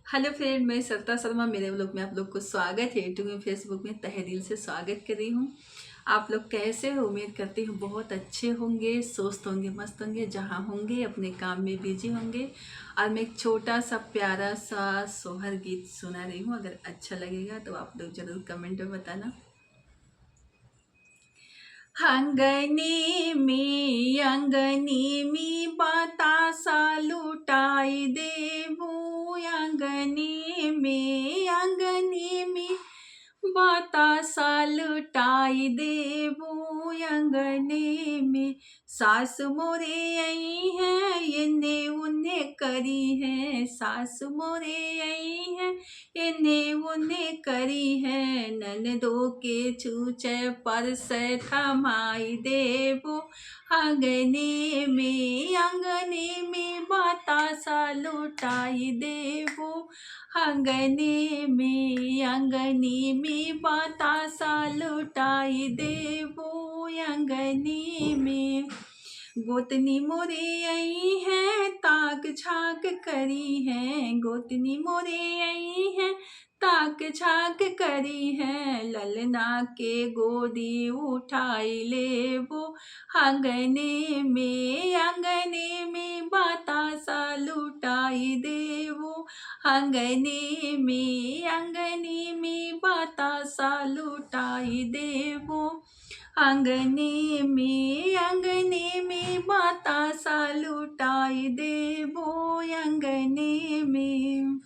Hello friend, मैं सरिता शर्मा। मेरे vlog में आप लोग को स्वागत है। यूट्यूब में, फेसबुक में तहे दिल से स्वागत कर रही हूँ। आप लोग कैसे हो? उम्मीद करती हूँ बहुत अच्छे होंगे, स्वस्थ होंगे, मस्त होंगे, जहाँ होंगे अपने काम में बिजी होंगे। और मैं एक छोटा सा प्यारा सा सोहर गीत सुना रही हूँ। अगर अच्छा लगेगा तो आप लोग ज़रूर कमेंट में बताना। अंगनी में बतासा लुटाई देबू। अंगनी में बतासा लुटाई देबू। अंगने में सास मोरे आई है, इन्हें उन्हें करी है। सास मोरे आई है, इन्हें उन्हें करी है। ननदो के छूचे पर से थमाई देबो। अंगने में बतासा लुटाई देबो। अंगने में बतासा लुटाई देबो। अंगने में गोतनी मोरे आई है, ताक झाक करी है। गोतनी मोरे आई है, ताक झाक करी है। ललना के गोदी उठाई लेबो। अंगने में बतासा लुटाई देबो। अंगने में बतासा लुटाई देबो। अंगने में बतासा लुटाई देबो। अंगने में